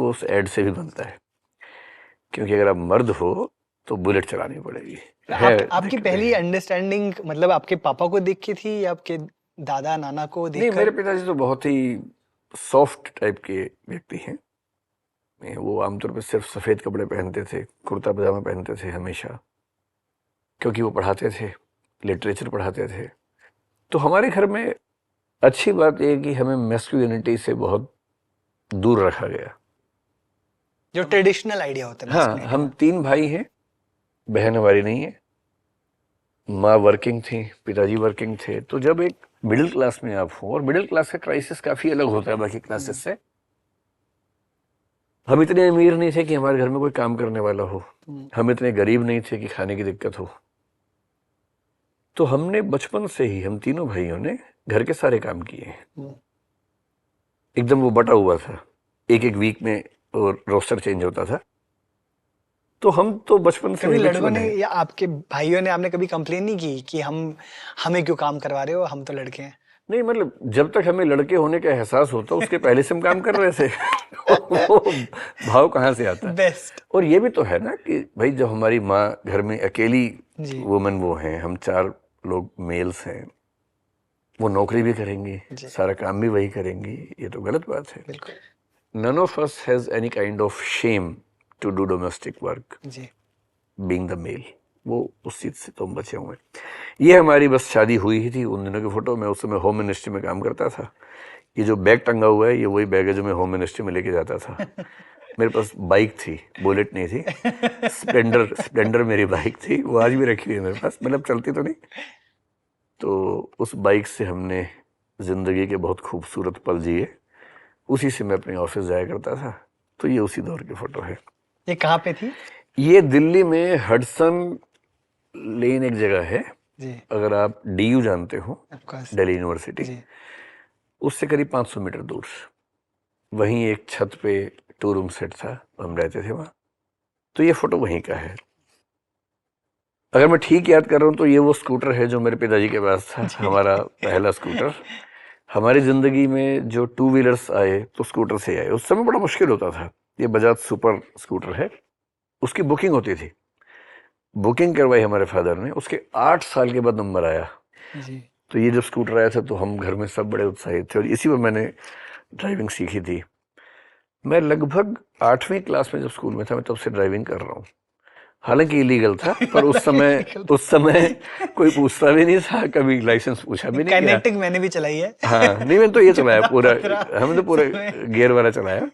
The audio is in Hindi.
वो उस एड से भी बनता है, क्योंकि अगर आप मर्द हो तो बुलेट चलानी पड़ेगी। आपकी पहली अंडरस्टैंडिंग मतलब आपके पापा को देख के थी या आपके दादा नाना को देख? नहीं, मेरे पिताजी तो बहुत ही सॉफ्ट टाइप के व्यक्ति हैं। वो आमतौर पर सिर्फ सफ़ेद कपड़े पहनते थे, कुर्ता पजामा पहनते थे हमेशा, क्योंकि वो पढ़ाते थे, लिटरेचर पढ़ाते थे। तो हमारे घर में अच्छी बात यह कि हमें मैस्कुलिनिटी से बहुत दूर रखा गया, जो ट्रेडिशनल आइडिया होता है। हाँ, हम 3 भाई हैं, बहन हमारी नहीं है। माँ वर्किंग थी, पिताजी वर्किंग थे। तो जब एक मिडिल क्लास में आप हो, और मिडिल क्लास का क्राइसिस काफ़ी अलग होता है बाकी क्लासेस से, हम इतने अमीर नहीं थे कि हमारे घर में कोई काम करने वाला हो, हम इतने गरीब नहीं थे कि खाने की दिक्कत हो। तो हमने बचपन से ही, हम तीनों भाइयों ने घर के सारे काम किए हैं। एकदम वो बटा हुआ था, एक एक वीक में और रोस्टर चेंज होता था। तो हम तो बचपन से कभी लड़कों ने या आपके भाइयों ने आपने कभी कंप्लेन नहीं की कि हमें क्यों काम करवा रहे हो, हम तो लड़के हैं? नहीं, मतलब जब तक हमें लड़के होने का एहसास होता उसके पहले से हम काम कर रहे थे। वो भाव कहाँ से आता है? बेस्ट। और ये भी तो है ना कि भाई जब हमारी माँ घर में अकेली वुमन वो हैं, हम 4 लोग मेल्स हैं, वो नौकरी भी करेंगी, सारा काम भी वही करेंगी, ये तो गलत बात है। बिल्कुल। None of us has any kind of shame to do domestic work, being the male. वो उस चीज से तो हम बचे हुए। ये हमारी बस शादी हुई ही थी, उन दिनों की फोटो में। उस समय होम मिनिस्ट्री में काम करता था। ये जो बैग टंगा हुआ है, ये वही बैग है जो मैं होम मिनिस्ट्री में लेके जाता था। मेरे पास बाइक थी, बुलेट नहीं थी, स्प्लेंडर मेरी बाइक थी, वो आज भी रखी हुई है मेरे पास, मतलब चलती तो नहीं। तो उस बाइक से हमने जिंदगी के बहुत खूबसूरत पल जिए, उसी से मैं अपने ऑफिस जाया करता था। तो ये उसी दौर की फोटो है। ये कहाँ पे थी? ये दिल्ली में हडसन लेन एक जगह है जी। अगर आप DU जानते हो, दिल्ली यूनिवर्सिटी, उससे करीब 500 मीटर दूर वहीं एक छत पे 2 रूम सेट था, हम रहते थे वहाँ। तो ये फोटो वहीं का है। अगर मैं ठीक याद कर रहा हूँ तो ये वो स्कूटर है जो मेरे पिताजी के पास था, हमारा पहला स्कूटर। हमारी जिंदगी में जो 2 व्हीलर्स आए तो स्कूटर से आए। उस समय बड़ा मुश्किल होता था। ये बजाज सुपर स्कूटर है, उसकी बुकिंग होती थी। बुकिंग करवाई हमारे फादर ने, उसके 8 साल के बाद नंबर आया जी। तो ये जब स्कूटर आया था तो हम घर में सब बड़े उत्साहित थे, और इसी पर मैंने ड्राइविंग सीखी थी। मैं लगभग 8वीं क्लास में जब स्कूल में था, मैं तब से ड्राइविंग कर रहा हूँ। हालांकि इलीगल था, पर उस समय कोई पूछता भी नहीं था, कभी लाइसेंस पूछा भी नहीं गया। काइनेटिक मैंने भी चलाई है। हाँ, नहीं, मैंने तो ये चलाया पूरा, हमने तो पूरा गियर वाला चलाया।